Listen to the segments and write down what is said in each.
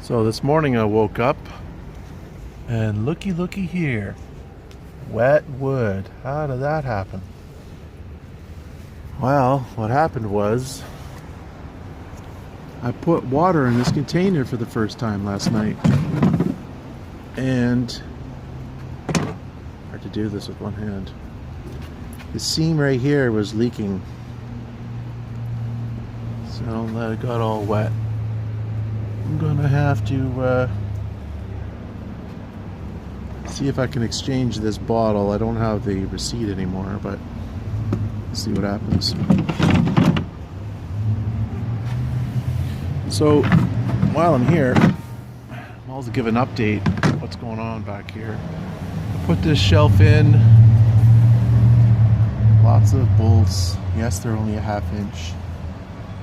So this morning I woke up and looky here. Wet wood. How did that happen? Well, what happened was I put water in this container for the first time last night. And hard to do this with one hand. The seam right here was leaking. So that got all wet. I'm gonna have to see if I can exchange this bottle. I don't have the receipt anymore, but see what happens. So while I'm here, I'll also give an update of what's going on back here. I put this shelf in. Lots of bolts. Yes, they're only a 1/2 inch,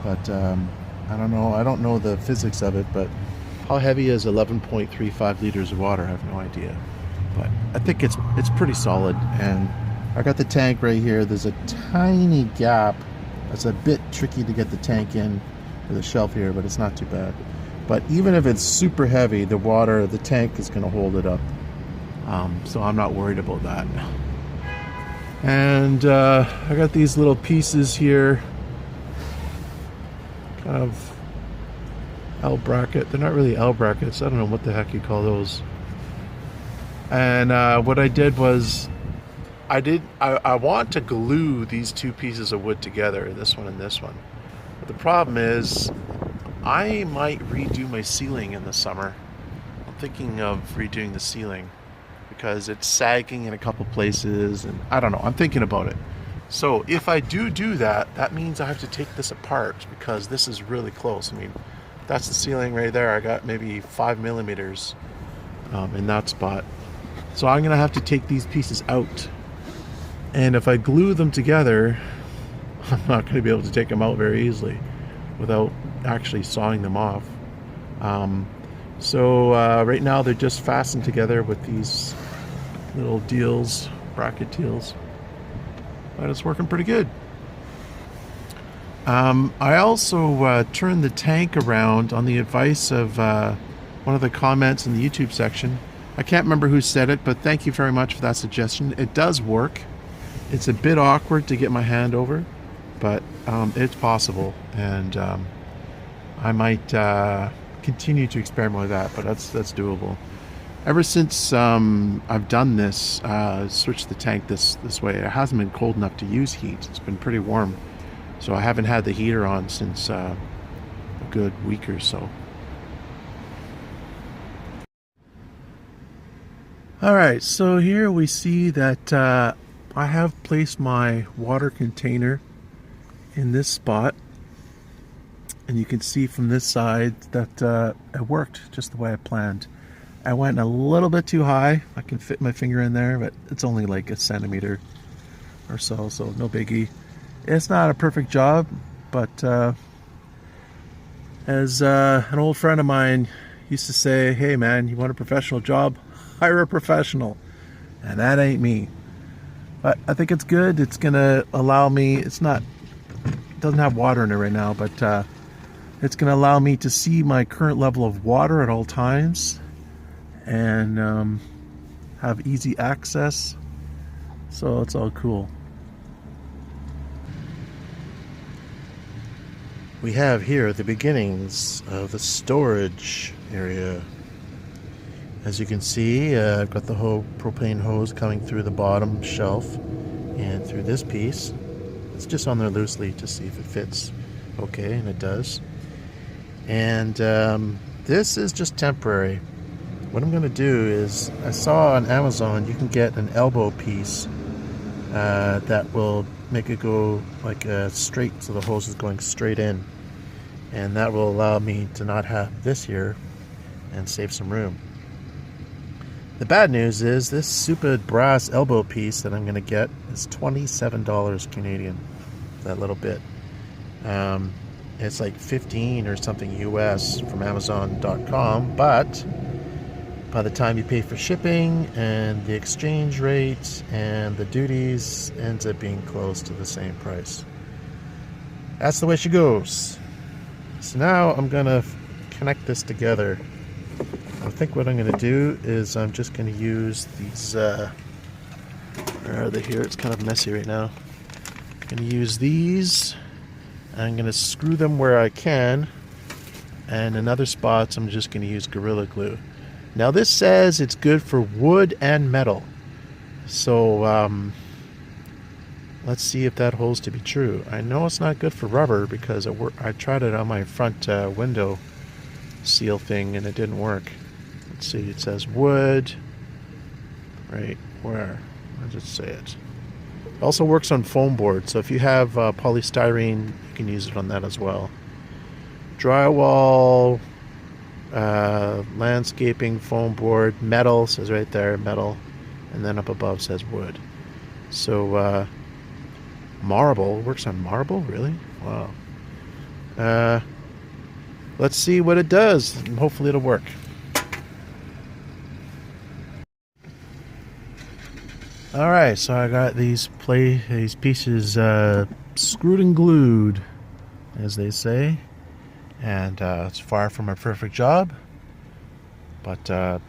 but I don't know the physics of it, but how heavy is 11.35 liters of water? I have no idea, but I think it's pretty solid. And I got the tank right here. There's a tiny gap. It's a bit tricky to get the tank in to the shelf here, but it's not too bad. But even if it's super heavy, the tank is going to hold it up. So I'm not worried about that. And I got these little pieces here, kind of L bracket. They're not really L brackets. I don't know what the heck you call those. And what I did was I want to glue these two pieces of wood together, this one and this one. But the problem is I might redo my ceiling in the summer. I'm thinking of redoing the ceiling because it's sagging in a couple places, and I don't know. I'm thinking about it. So if I do that, that means I have to take this apart because this is really close. I mean, that's the ceiling right there. I got maybe 5 millimeters in that spot. So I'm gonna have to take these pieces out. And if I glue them together, I'm not gonna be able to take them out very easily without actually sawing them off. So right now they're just fastened together with these little deals, bracket deals. But it's working pretty good. I also turned the tank around on the advice of one of the comments in the YouTube section. I can't remember who said it, but thank you very much for that suggestion. It does work. It's a bit awkward to get my hand over, but it's possible, and I might continue to experiment with that, but that's doable. Ever since I've done this, switched the tank this way, it hasn't been cold enough to use heat. It's been pretty warm, so I haven't had the heater on since a good week or so. Alright, so here we see that I have placed my water container in this spot, and you can see from this side that it worked just the way I planned. I went a little bit too high. I can fit my finger in there, but it's only like a centimeter or so no biggie. It's not a perfect job, but as an old friend of mine used to say, hey man, you want a professional job? Hire a professional. And that ain't me. But I think it's good. It's gonna allow me, it doesn't have water in it right now, but it's gonna allow me to see my current level of water at all times and have easy access. So it's all cool. We have here the beginnings of the storage area. As you can see, I've got the whole propane hose coming through the bottom shelf and through this piece. It's just on there loosely to see if it fits okay, and it does. And this is just temporary. What I'm going to do is, I saw on Amazon you can get an elbow piece that will make it go like straight, so the hose is going straight in, and that will allow me to not have this here and save some room. The bad news is this stupid brass elbow piece that I'm going to get is $27 Canadian, that little bit. It's like 15 or something US from Amazon.com, but by the time you pay for shipping and the exchange rate and the duties, ends up being close to the same price. That's the way she goes. So now I'm gonna connect this together I think what I'm going to do is I'm just going to use these, where are they here? It's kind of messy right now. I'm going to use these. I'm going to screw them where I can. And in other spots, I'm just going to use Gorilla Glue. Now this says it's good for wood and metal. So let's see if that holds to be true. I know it's not good for rubber because I tried it on my front window seal thing and it didn't work. Let's see, it says wood. Right, where does it say it? It also works on foam board, so if you have polystyrene, you can use it on that as well. Drywall, landscaping, foam board, metal, says right there, metal, and then up above says wood. So marble, works on marble, really? Wow. Let's see what it does, and hopefully it'll work. Alright, so I got these pieces screwed and glued, as they say. And it's far from a perfect job, but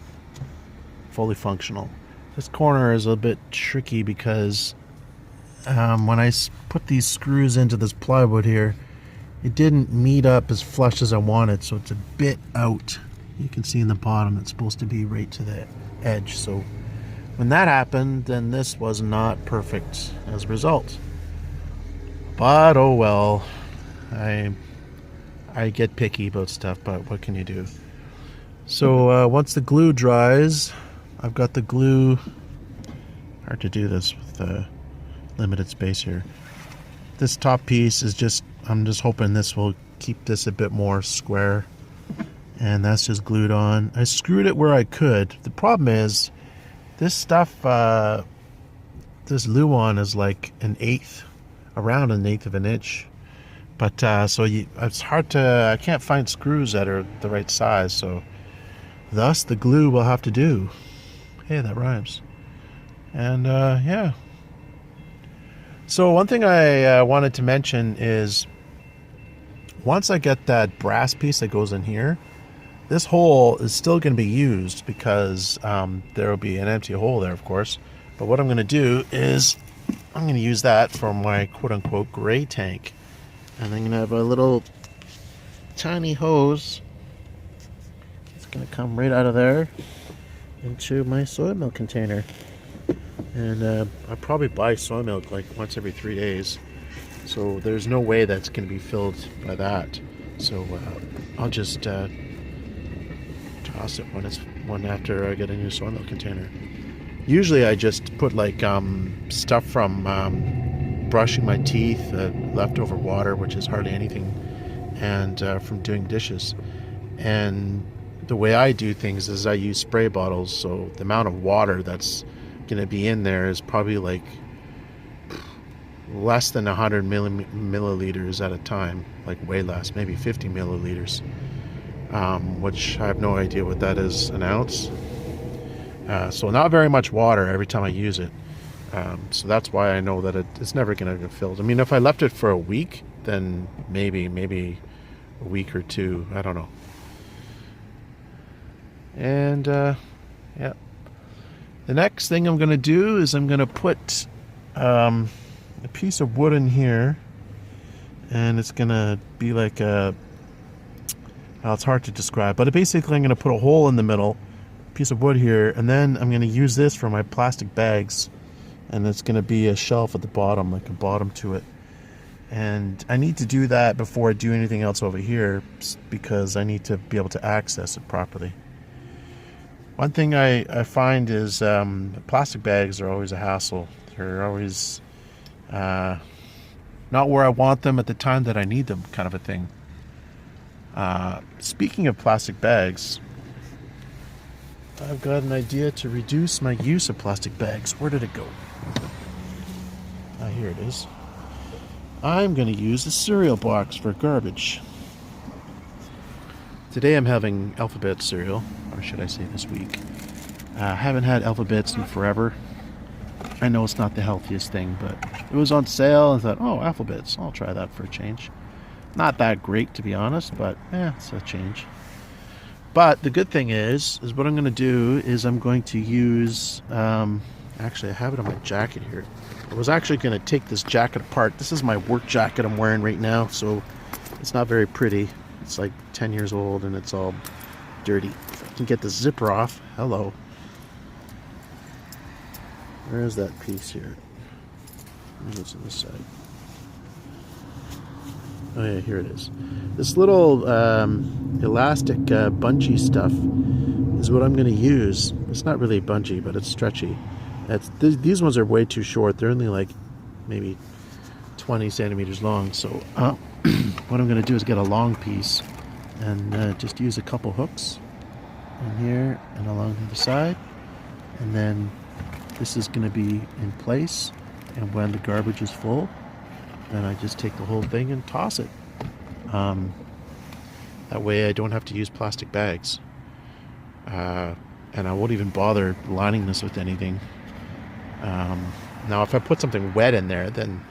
fully functional. This corner is a bit tricky because when I put these screws into this plywood here, it didn't meet up as flush as I wanted, so it's a bit out. You can see in the bottom it's supposed to be right to the edge, so when that happened, then this was not perfect as a result. But oh well, I get picky about stuff, but what can you do? So once the glue dries, I've got the glue. Hard to do this with limited space here. This top piece is just, I'm just hoping this will keep this a bit more square. And that's just glued on. I screwed it where I could. The problem is, this stuff, this Luan is like around an eighth of an inch. But so it's hard to, I can't find screws that are the right size, so thus the glue will have to do. Hey, that rhymes. And yeah. So one thing I wanted to mention is once I get that brass piece that goes in here, this hole is still going to be used because there will be an empty hole there, of course. But what I'm going to do is I'm going to use that for my quote-unquote gray tank. And I'm going to have a little tiny hose. It's going to come right out of there into my soy milk container. And I probably buy soy milk like once every 3 days. So there's no way that's going to be filled by that. So I'll just toss it when after I get a new soy milk container. Usually I just put like stuff from brushing my teeth, leftover water, which is hardly anything, and from doing dishes. And the way I do things is I use spray bottles, so the amount of water that's going to be in there is probably like less than 100 milliliters at a time, like way less, maybe 50 milliliters, which I have no idea what that is, an ounce. So not very much water every time I use it. So that's why I know that it's never going to get filled. I mean, if I left it for a week, then maybe a week or two. I don't know. And yeah, the next thing I'm going to do is I'm going to put a piece of wood in here, and it's going to be like a, well, it's hard to describe, but basically I'm going to put a hole in the middle, piece of wood here, and then I'm going to use this for my plastic bags, and it's going to be a shelf at the bottom, like a bottom to it. And I need to do that before I do anything else over here because I need to be able to access it properly. One thing I find is plastic bags are always a hassle. They're always not where I want them at the time that I need them, kind of a thing. Speaking of plastic bags, I've got an idea to reduce my use of plastic bags. Where did it go? Here it is. I'm going to use a cereal box for garbage. Today I'm having Alphabet cereal, or should I say this week. I haven't had Alphabets in forever. I know it's not the healthiest thing, but it was on sale and I thought, oh, Alphabets, I'll try that for a change. Not that great, to be honest, but it's a change. But the good thing is what I'm going to do is I'm going to use, actually I have it on my jacket here. I was actually going to take this jacket apart. This is my work jacket I'm wearing right now, so it's not very pretty. It's like 10 years old and it's all dirty. If I can get the zipper off. Hello. Where is that piece here? What's on this side? Oh yeah, here it is. This little elastic bungee stuff is what I'm going to use. It's not really bungee, but it's stretchy. These ones are way too short. They're only like maybe 20 centimeters long. So what I'm going to do is get a long piece and just use a couple hooks in here and along the side. And then this is going to be in place. And when the garbage is full, then I just take the whole thing and toss it. That way I don't have to use plastic bags. And I won't even bother lining this with anything. Now if I put something wet in there, then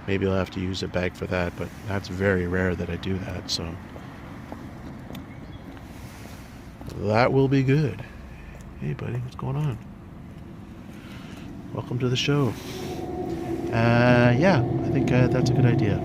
maybe I'll have to use a bag for that, but that's very rare that I do that, so that will be good. Hey buddy, what's going on? Welcome to the show. Yeah, I think that's a good idea.